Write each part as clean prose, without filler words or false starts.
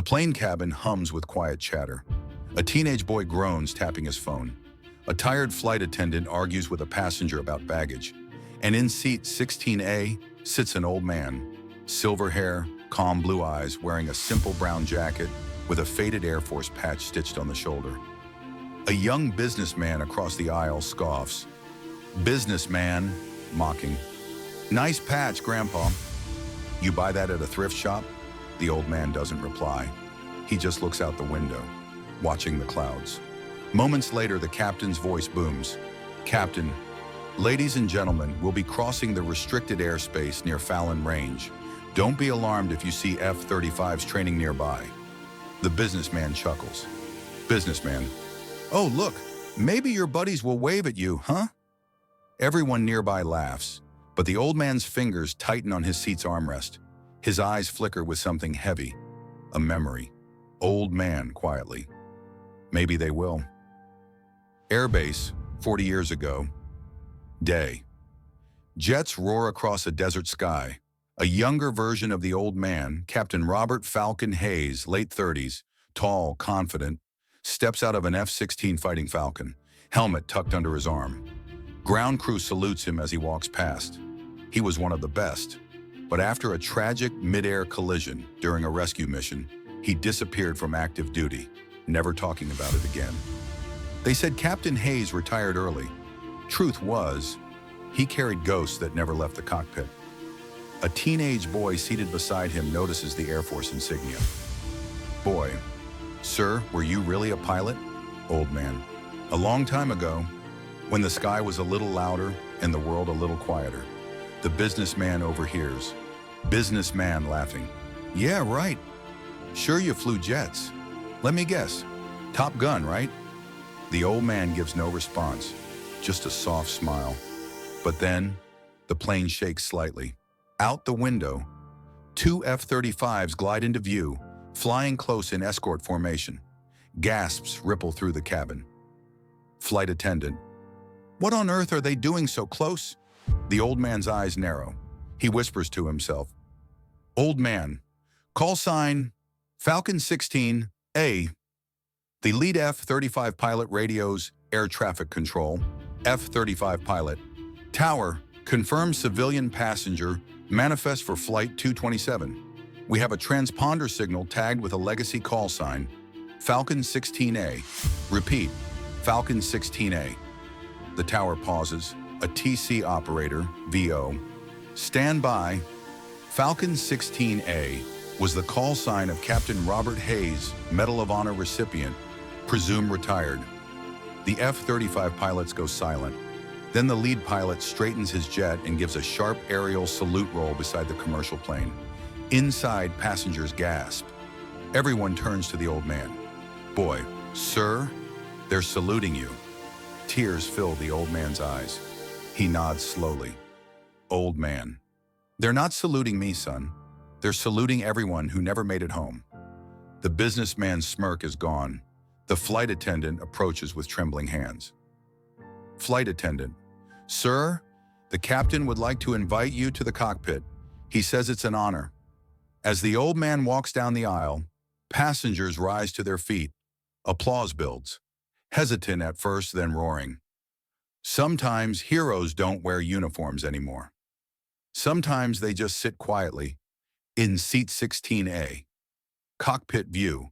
plane cabin hums with quiet chatter. A teenage boy groans, tapping his phone. A tired flight attendant argues with a passenger about baggage. And in seat 16A sits an old man, silver hair, calm blue eyes, wearing a simple brown jacket with a faded Air Force patch stitched on the shoulder. A young businessman across the aisle scoffs. "Businessman," mocking. "Nice patch, Grandpa." "You buy that at a thrift shop?" The old man doesn't reply. He just looks out the window, watching the clouds. Moments later, the captain's voice booms. "Captain, ladies and gentlemen, we'll be crossing the restricted airspace near Fallon Range. Don't be alarmed if you see F-35s training nearby." The businessman chuckles. Businessman: "Oh, look, maybe your buddies will wave at you, huh?" Everyone nearby laughs, but the old man's fingers tighten on his seat's armrest. His eyes flicker with something heavy, a memory. Old man, quietly: "Maybe they will." Airbase, 40 years ago. Day. Jets roar across a desert sky. A younger version of the old man, Captain Robert Falcon Hayes, late 30s, tall, confident, steps out of an F-16 Fighting Falcon, helmet tucked under his arm. Ground crew salutes him as he walks past. He was one of the best, but after a tragic mid-air collision during a rescue mission, he disappeared from active duty, never talking about it again. They said Captain Hayes retired early. Truth was, he carried ghosts that never left the cockpit. A teenage boy seated beside him notices the Air Force insignia. Boy: "Sir, were you really a pilot?" Old man: "A long time ago, when the sky was a little louder and the world a little quieter." The businessman overhears. Businessman laughing: "Yeah, right. Sure, you flew jets. Let me guess, Top Gun, right?" The old man gives no response, just a soft smile. But then, the plane shakes slightly. Out the window, two F-35s glide into view, flying close in escort formation. Gasps ripple through the cabin. Flight attendant: "What on earth are they doing so close?" The old man's eyes narrow. He whispers to himself. "Old man, call sign Falcon 16A. The lead F-35 pilot radios air traffic control. F-35 pilot. Tower, confirm civilian passenger, manifest for flight 227. We have a transponder signal tagged with a legacy call sign. Falcon 16A. Repeat, Falcon 16A. The tower pauses. A TC operator, VO. Stand by. Falcon 16A was the call sign of Captain Robert Hayes, Medal of Honor recipient, presumed retired. The F-35 pilots go silent. Then the lead pilot straightens his jet and gives a sharp aerial salute roll beside the commercial plane. Inside, passengers gasp. Everyone turns to the old man. "Boy, sir, they're saluting you." Tears fill the old man's eyes. He nods slowly. Old man: "They're not saluting me, son. They're saluting everyone who never made it home." The businessman's smirk is gone. The flight attendant approaches with trembling hands. Flight attendant: "Sir, the captain would like to invite you to the cockpit. He says it's an honor." As the old man walks down the aisle, passengers rise to their feet. Applause builds. Hesitant at first, then roaring. Sometimes heroes don't wear uniforms anymore. Sometimes they just sit quietly in seat 16A. Cockpit view.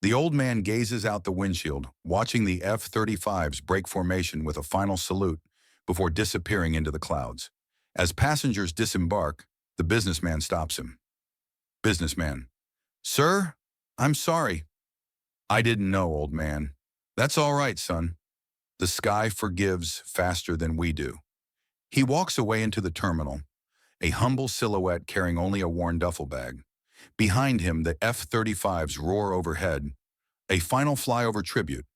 The old man gazes out the windshield, watching the F-35s break formation with a final salute before disappearing into the clouds. As passengers disembark, the businessman stops him. Businessman: "Sir, I'm sorry." "I didn't know, old man." "That's all right, son. The sky forgives faster than we do." He walks away into the terminal, a humble silhouette carrying only a worn duffel bag. Behind him, the F-35s roar overhead, a final flyover tribute.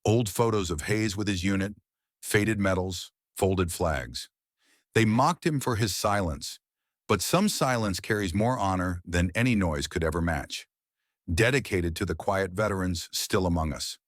Old photos of Hayes with his unit, faded medals, folded flags. They mocked him for his silence, but some silence carries more honor than any noise could ever match. Dedicated to the quiet veterans still among us.